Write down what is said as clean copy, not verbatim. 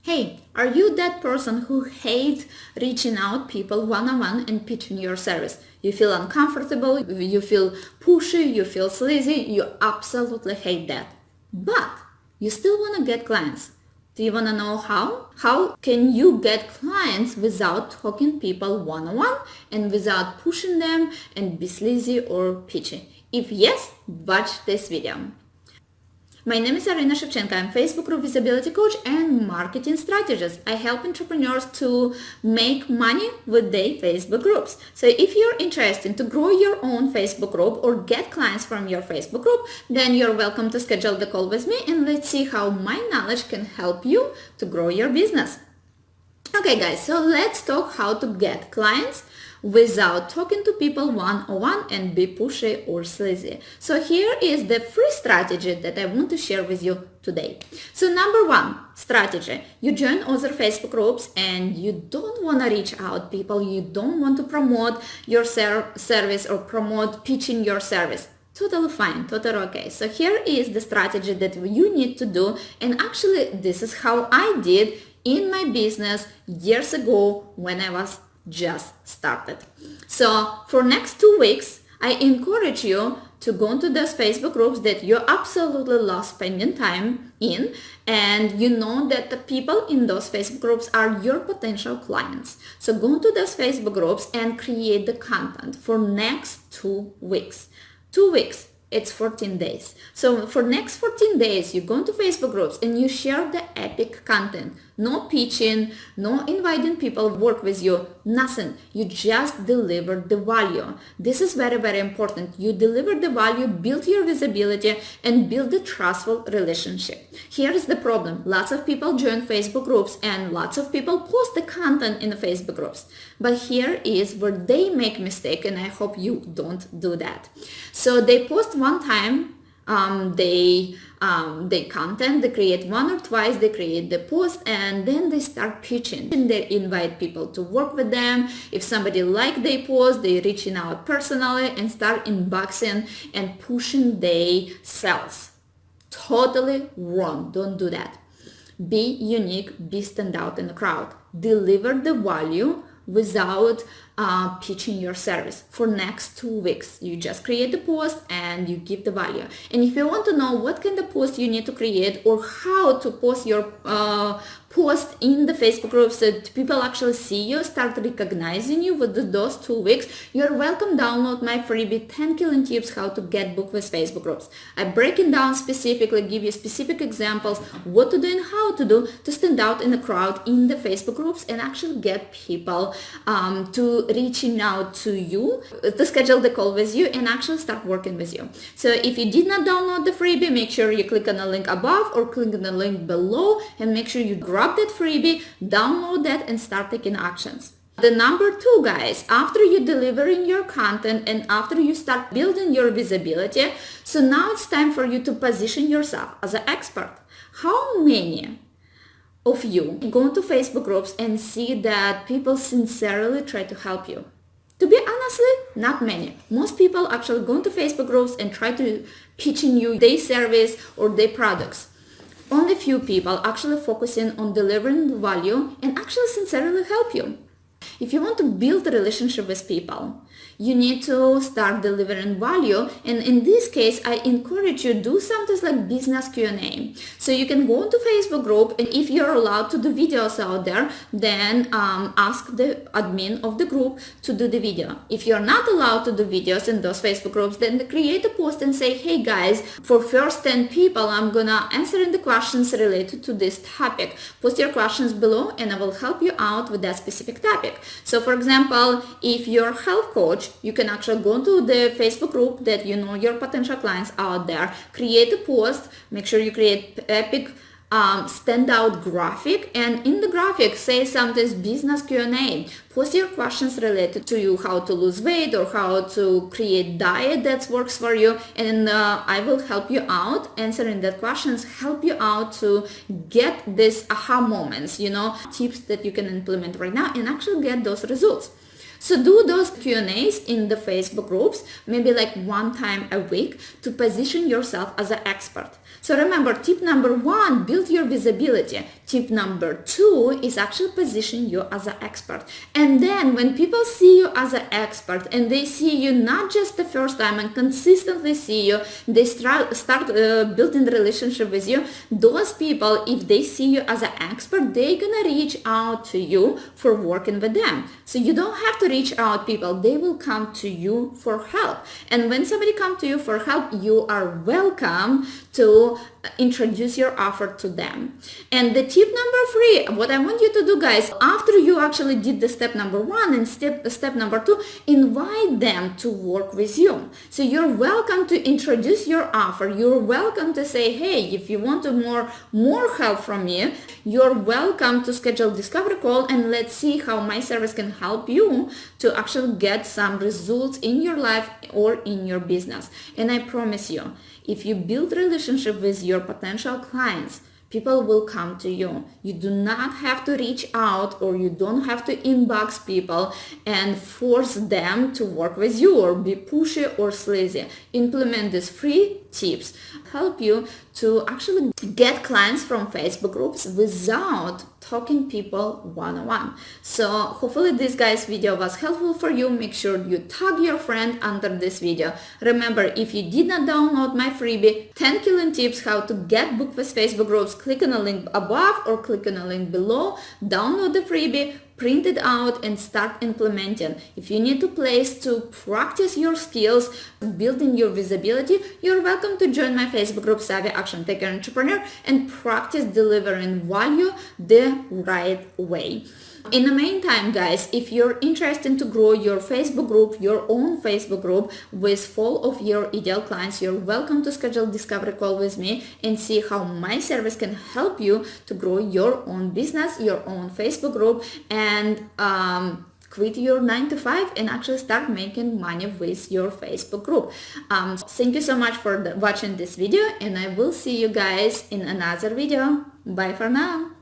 Hey, are you that person who hates reaching out people one-on-one and pitching your service? You feel uncomfortable, you feel pushy, you feel sleazy, you absolutely hate that. But you still want to get clients. Do you want to know how? How can you get clients without talking people one-on-one and without pushing them and be sleazy or pitchy? If yes, watch this video. My name is Iryna Shevchenko. I'm Facebook group visibility coach and marketing strategist. I help entrepreneurs to make money with their Facebook groups. So if you're interested to grow your own Facebook group or get clients from your Facebook group, then you're welcome to schedule the call with me and let's see how my knowledge can help you to grow your business. Okay guys, so let's talk how to get clients without talking to people one-on-one and be pushy or sleazy. So here is the free strategy that I want to share with you today. So number one strategy, you join other Facebook groups and you don't want to reach out people, you don't want to promote your service or promote pitching your service. Totally fine, totally okay. So here is the strategy that you need to do, and actually this is how I did in my business years ago when I was just started. So for next 2 weeks, I encourage you to go into those Facebook groups that you absolutely love spending time in, and you know that the people in those Facebook groups are your potential clients. So go into those Facebook groups and create the content for next 2 weeks. 2 weeks. It's 14 days. So for next 14 days, you go into Facebook groups and you share the epic content. No pitching, no inviting people to work with you, nothing. You just deliver the value. This is very, very important. You deliver the value, build your visibility, and build a trustful relationship. Here is the problem. Lots of people join Facebook groups and lots of people post the content in the Facebook groups. But here is where they make mistake, and I hope you don't do that. So they post one time, they content, they create one or twice, they create the post, and then they start pitching. And they invite people to work with them. If somebody like they post, they reaching out personally and start inboxing and pushing their sales. Totally wrong. Don't do that. Be unique, be stand out in the crowd. Deliver the value without pitching your service. For next 2 weeks, you just create the post and you give the value. And if you want to know what kind of post you need to create or how to post your post in the Facebook group so that people actually see you, start recognizing you with those 2 weeks, you're welcome download my freebie 10 killing tips how to get booked with Facebook groups. I break it down specifically, give you specific examples what to do and how to do to stand out in the crowd in the Facebook groups and actually get people to reaching out to you, to schedule the call with you and actually start working with you. So if you did not download the freebie, make sure you click on the link above or click on the link below and make sure you grab that freebie, download that and start taking actions. The number two, guys, after you delivering your content and after you start building your visibility, so now it's time for you to position yourself as an expert. How many of you go into Facebook groups and see that people sincerely try to help you? To be honestly, not many. Most people actually go into Facebook groups and try to pitching you their service or their products. Only few people actually focusing on delivering value and actually sincerely help you. If you want to build a relationship with people, you need to start delivering value, and in this case I encourage you to do something like business Q&A. So you can go into Facebook group, and if you're allowed to do videos out there, then ask the admin of the group to do the video. If you're not allowed to do videos in those Facebook groups, then create a post and say, hey guys, for first 10 people I'm gonna answer the questions related to this topic. Post your questions below and I will help you out with that specific topic. So for example, if you're a health coach, you can actually go to the Facebook group that you know your potential clients out there, create a post, make sure you create epic standout graphic, and in the graphic say something business Q&A. Post your questions related to you, how to lose weight or how to create diet that works for you, and I will help you out answering that questions, help you out to get this aha moments, tips that you can implement right now and actually get those results. So do those Q&As in the Facebook groups, maybe like one time a week, to position yourself as an expert. So remember, tip number 1, build your visibility. Tip number 2 is actually position you as an expert. And then when people see you as an expert and they see you not just the first time and consistently see you, they start building relationship with you. Those people, if they see you as an expert, they're gonna reach out to you for working with them. So you don't have to reach out people, they will come to you for help. And when somebody comes to you for help, you are welcome to introduce your offer to them. And the tip number 3, what I want you to do, guys, after you actually did the step number 1 and step number 2, invite them to work with you. So you're welcome to introduce your offer. You're welcome to say, hey, if you want more help from me, you're welcome to schedule discovery call and let's see how my service can help you to actually get some results in your life or in your business. And I promise you, if you build relationship with your potential clients, people will come to you. You do not have to reach out, or you don't have to inbox people and force them to work with you or be pushy or sleazy. Implement these 3 tips. Help you to actually get clients from Facebook groups without talking people one-on-one. So hopefully this guy's video was helpful for you. Make sure you tag your friend under this video. Remember, if you did not download my freebie, 10 killing tips how to get booked with Facebook groups, click on the link above or click on the link below. Download the freebie, print it out and start implementing. If you need a place to practice your skills, building your visibility, you're welcome to join my Facebook group Savvy Action Taker Entrepreneur and practice delivering value the right way. In the meantime, guys, if you're interested to grow your Facebook group, your own Facebook group with full of your ideal clients, you're welcome to schedule discovery call with me and see how my service can help you to grow your own business, your own Facebook group, and quit your 9-to-5 and actually start making money with your Facebook group. Thank you so much for watching this video, and I will see you guys in another video. Bye for now.